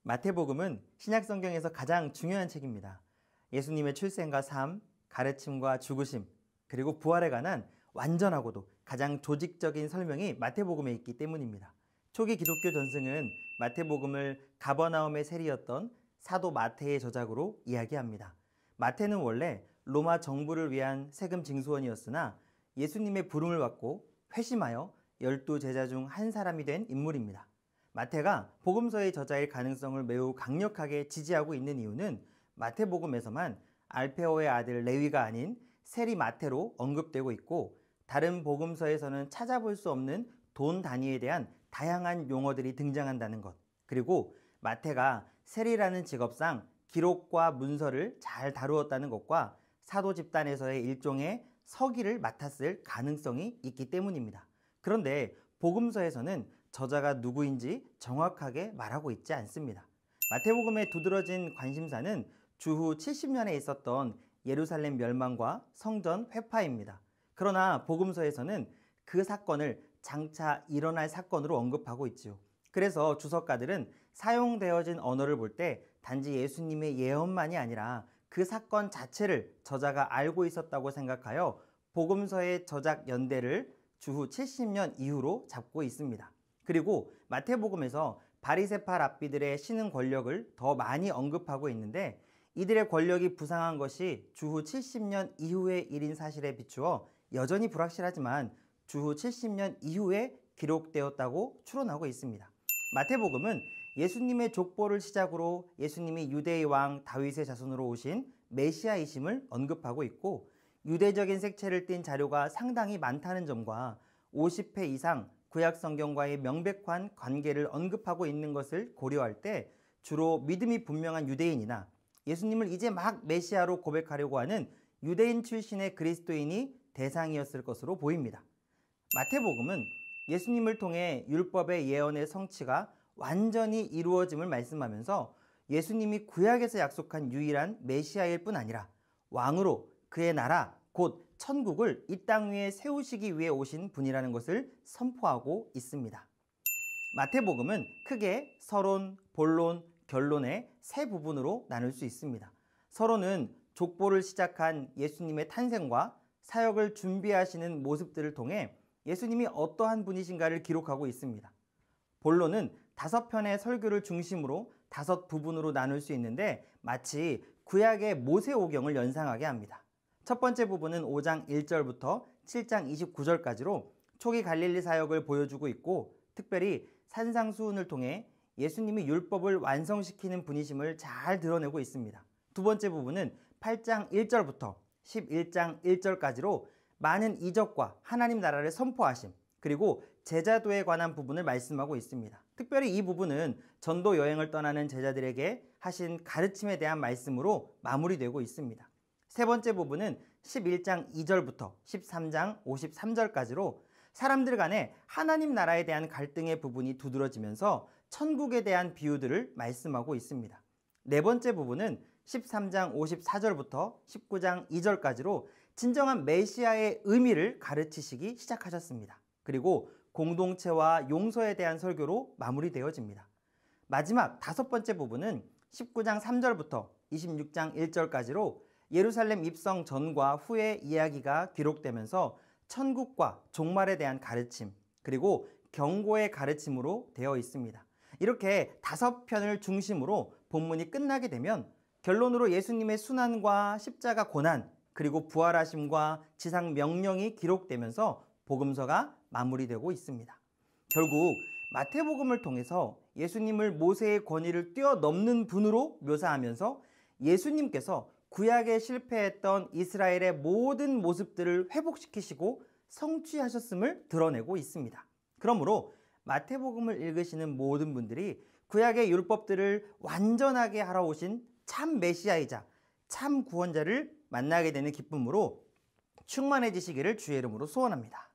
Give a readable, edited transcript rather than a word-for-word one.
마태복음은 신약성경에서 가장 중요한 책입니다. 예수님의 출생과 삶, 가르침과 죽으심, 그리고 부활에 관한 완전하고도 가장 조직적인 설명이 마태복음에 있기 때문입니다. 초기 기독교 전승은 마태복음을 가버나움의 세리였던 사도 마태의 저작으로 이야기합니다. 마태는 원래 로마 정부를 위한 세금 징수원이었으나 예수님의 부름을 받고 회심하여 12제자 중 한 사람이 된 인물입니다. 마태가 복음서의 저자일 가능성을 매우 강력하게 지지하고 있는 이유는 마태복음에서만 알페오의 아들 레위가 아닌 세리 마태로 언급되고 있고, 다른 복음서에서는 찾아볼 수 없는 돈 단위에 대한 다양한 용어들이 등장한다는 것, 그리고 마태가 세리라는 직업상 기록과 문서를 잘 다루었다는 것과 사도 집단에서의 일종의 서기를 맡았을 가능성이 있기 때문입니다. 그런데 복음서에서는 저자가 누구인지 정확하게 말하고 있지 않습니다. 마태복음의 두드러진 관심사는 주후 70년에 있었던 예루살렘 멸망과 성전 회파입니다. 그러나 복음서에서는 그 사건을 장차 일어날 사건으로 언급하고 있지요. 그래서 주석가들은 사용되어진 언어를 볼 때 단지 예수님의 예언만이 아니라 그 사건 자체를 저자가 알고 있었다고 생각하여 복음서의 저작 연대를 주후 70년 이후로 잡고 있습니다. 그리고 마태복음에서 바리새파 랍비들의 신흥 권력을 더 많이 언급하고 있는데, 이들의 권력이 부상한 것이 주후 70년 이후의 일인 사실에 비추어 여전히 불확실하지만 주후 70년 이후에 기록되었다고 추론하고 있습니다. 마태복음은 예수님의 족보를 시작으로 예수님이 유대의 왕 다윗의 자손으로 오신 메시아이심을 언급하고 있고, 유대적인 색채를 띤 자료가 상당히 많다는 점과 50회 이상 구약 성경과의 명백한 관계를 언급하고 있는 것을 고려할 때 주로 믿음이 분명한 유대인이나 예수님을 이제 막 메시아로 고백하려고 하는 유대인 출신의 그리스도인이 대상이었을 것으로 보입니다. 마태복음은 예수님을 통해 율법의 예언의 성취가 완전히 이루어짐을 말씀하면서 예수님이 구약에서 약속한 유일한 메시아일 뿐 아니라 왕으로 그의 나라 곧 천국을 이 땅 위에 세우시기 위해 오신 분이라는 것을 선포하고 있습니다. 마태복음은 크게 서론, 본론, 결론의 세 부분으로 나눌 수 있습니다. 서론은 족보를 시작한 예수님의 탄생과 사역을 준비하시는 모습들을 통해 예수님이 어떠한 분이신가를 기록하고 있습니다. 본론은 5편의 설교를 중심으로 5부분으로 나눌 수 있는데 마치 구약의 모세오경을 연상하게 합니다. 첫 번째 부분은 5장 1절부터 7장 29절까지로 초기 갈릴리 사역을 보여주고 있고, 특별히 산상수훈을 통해 예수님이 율법을 완성시키는 분이심을 잘 드러내고 있습니다. 두 번째 부분은 8장 1절부터 11장 1절까지로 많은 이적과 하나님 나라를 선포하심, 그리고 제자도에 관한 부분을 말씀하고 있습니다. 특별히 이 부분은 전도 여행을 떠나는 제자들에게 하신 가르침에 대한 말씀으로 마무리되고 있습니다. 세 번째 부분은 11장 2절부터 13장 53절까지로 사람들 간에 하나님 나라에 대한 갈등의 부분이 두드러지면서 천국에 대한 비유들을 말씀하고 있습니다. 네 번째 부분은 13장 54절부터 19장 2절까지로 진정한 메시아의 의미를 가르치시기 시작하셨습니다. 그리고 공동체와 용서에 대한 설교로 마무리되어집니다. 마지막 5번째 부분은 19장 3절부터 26장 1절까지로 예루살렘 입성 전과 후의 이야기가 기록되면서 천국과 종말에 대한 가르침, 그리고 경고의 가르침으로 되어 있습니다. 이렇게 5편을 중심으로 본문이 끝나게 되면 결론으로 예수님의 순환과 십자가 고난, 그리고 부활하심과 지상 명령이 기록되면서 복음서가 마무리되고 있습니다. 결국 마태복음을 통해서 예수님을 모세의 권위를 뛰어넘는 분으로 묘사하면서 예수님께서 구약에 실패했던 이스라엘의 모든 모습들을 회복시키시고 성취하셨음을 드러내고 있습니다. 그러므로 마태복음을 읽으시는 모든 분들이 구약의 율법들을 완전하게 하러 오신 참 메시아이자 참 구원자를 만나게 되는 기쁨으로 충만해지시기를 주의 이름으로 소원합니다.